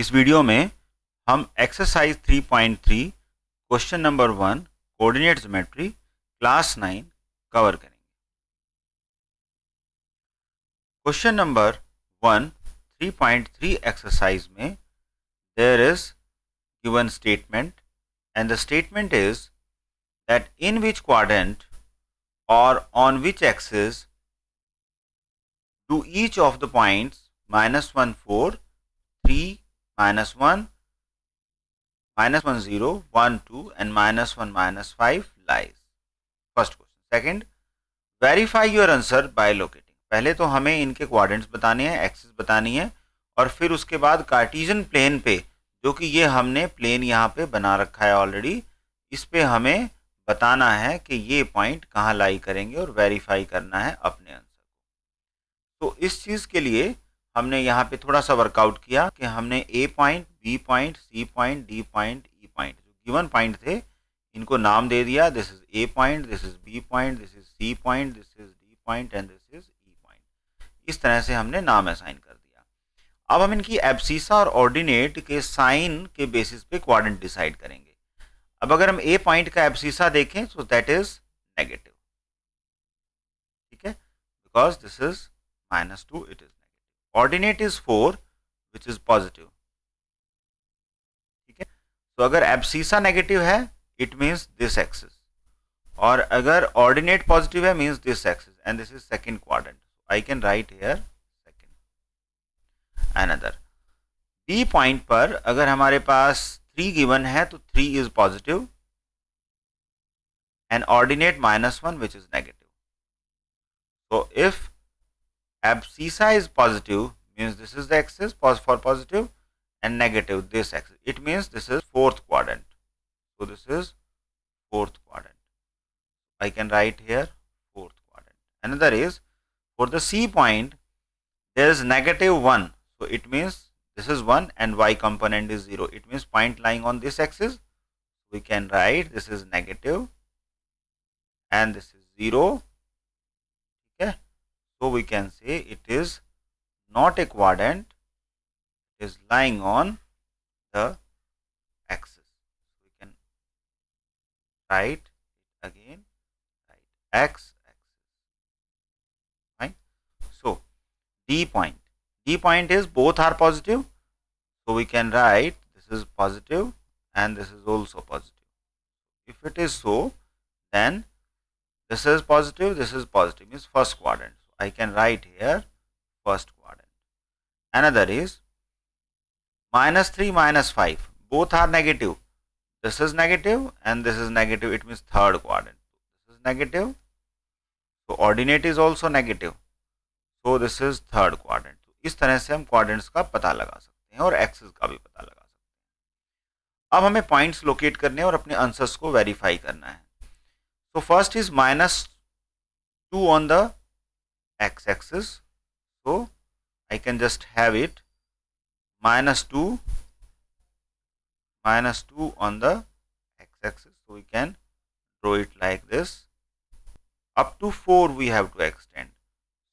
इस वीडियो में हम exercise 3.3 question number 1 coordinate geometry class 9 cover करेंगे। क्वेश्चन नंबर 1 3.3 एक्सरसाइज में there is given statement and the statement is that in which quadrant or on which axis do each of the points -1 4 3 -1 -1 0 1 2 and -1 -5 lies. First question. Second, verify your answer by locating. पहले तो हमें इनके quadrants बताने हैं, axis बतानी है, और फिर उसके बाद कार्टेशियन प्लेन पे, जो कि ये हमने प्लेन यहाँ पे बना रखा है ऑलरेडी, इस पे हमें बताना है कि ये पॉइंट कहाँ लाई करेंगे और वेरीफाई करना है अपने आंसर को। तो इस चीज़ के लिए हमने यहाँ पे थोड़ा सा वर्कआउट किया कि हमने A point, B point, C point, D point, E point, जो गिवन पॉइंट थे इनको नाम दे दिया। This is A point, this is B point, this is C point, this is D point and this is E point. इस तरह से हमने नाम असाइन कर दिया। अब हम इनकी एब्सीसा और ऑर्डिनेट के साइन के बेसिस पे क्वाड्रेंट डिसाइड करेंगे। अब अगर हम ए पॉइंट का एब्सीसा देखें तो दैट इज नेगेटिव, ठीक है, because this is -2, it is ordinate is 4 which is positive, ठीक है। तो अगर एब्सीसा नेगेटिव है इट मीन्स दिस एक्सिस, और अगर ऑर्डिनेट पॉजिटिव है means this axis, and this is second quadrant. I can write here second. Another B point पर अगर हमारे पास 3 गिवन है तो 3 is positive and ordinate -1 which is negative. तो if abscissa is positive means this is the axis for positive, and negative this axis, it means this is fourth quadrant. So this is fourth quadrant. I can write here fourth quadrant. Another is for the C point there is -1, so it means this is 1 and y component is 0, it means point lying on this axis. We can write this is negative and this is 0, okay. So we can say it is not a quadrant, it is lying on the axis. We can write again, write x axis, right? So D point is both are positive, so we can write this is positive and this is also positive. If it is so, then this is positive, this is positive, means first quadrant. I can write here first quadrant. Another is -3 -5, both are negative. This is negative and this is negative, it means third quadrant. This is negative, so ordinate is also negative, so this is third quadrant. इस तरह से हम quadrants का पता लगा सकते हैं और एक्सिस का भी पता लगा सकते हैं। अब हमें पॉइंट्स लोकेट करने हैं और अपने आंसर्स को वेरीफाई करना है। So first is -2 on the x-axis, so I can just have it -2 on the x-axis, so we can draw it like this. Up to 4 we have to extend,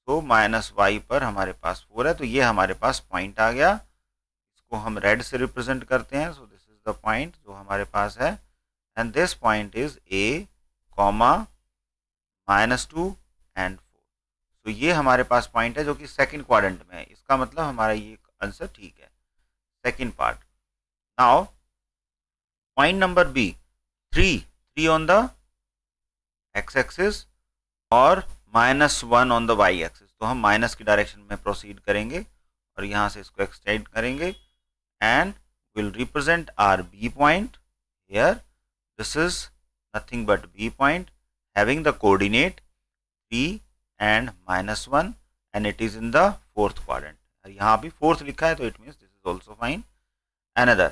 so -y पर हमारे पास 4 है, तो ये हमारे पास point आ गया। इसको हम red से रिप्रेजेंट करते हैं, so this is the point जो हमारे पास है, and this point is a, -2 and 4। तो ये हमारे पास पॉइंट है जो कि सेकंड क्वाड्रेंट में है, इसका मतलब हमारा ये आंसर ठीक है, second part. Now point number B, 3 on the X axis और -1 ऑन द वाई एक्सिस, तो हम माइनस की डायरेक्शन में प्रोसीड करेंगे और यहाँ से इसको एक्सटेंड करेंगे and will represent our B point here. This is nothing but B point having the coordinate 3 and -1 and it is in the fourth quadrant. यहाँ भी fourth लिखा है तो it means this is also fine. Another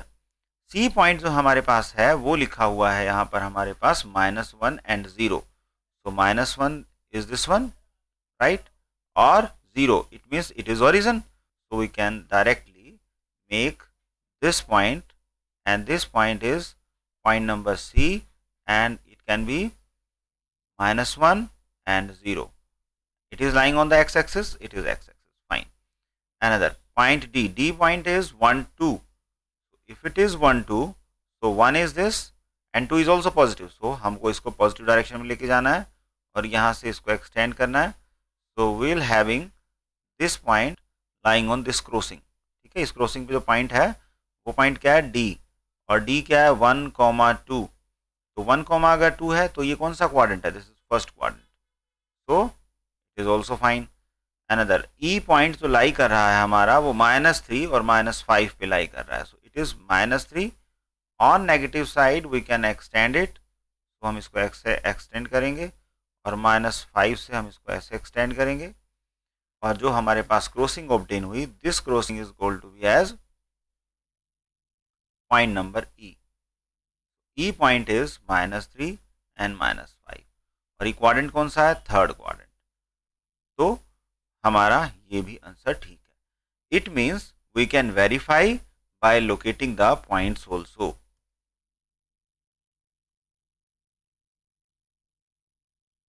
C point जो हमारे पास है वो लिखा हुआ है यहाँ पर हमारे पास -1 and 0. So -1 is this one, right? Or 0, it means it is origin. So we can directly make this point, and this point is point number C, and it can be -1 and 0. It is lying on the x-axis, it is x-axis, fine. Another point D, D point is 1 2, if it is 1 2, तो 1 is this and 2 is also positive, so हमको इसको positive direction में लेके जाना है और यहाँ से इसको एक्सटेंड करना है. So we'll having this point lying on this crossing. ठीक है, इस क्रॉसिंग पे जो पॉइंट है वो पॉइंट क्या है, डी. और डी क्या है, 1,2. तो 1, अगर 2 है तो ये कौन सा क्वाड्रेंट है, this is first quadrant, so it is also fine. Another E point जो लाई कर रहा है हमारा वो -3 और -5 पे लाई कर रहा है, so it is -3 on negative side, we can extend it. तो हम इसको ऐसे एक्सटेंड करेंगे और -5 से हम इसको ऐसे एक्सटेंड करेंगे और जो हमारे पास क्रॉसिंग ऑब्टेन हुई, this crossing is called to be as point number E. E point is -3 and -5 और ई क्वाड्रेंट कौन सा है, थर्ड क्वाड्रेंट. तो हमारा ये भी आंसर ठीक है. It means we can verify by locating the points also.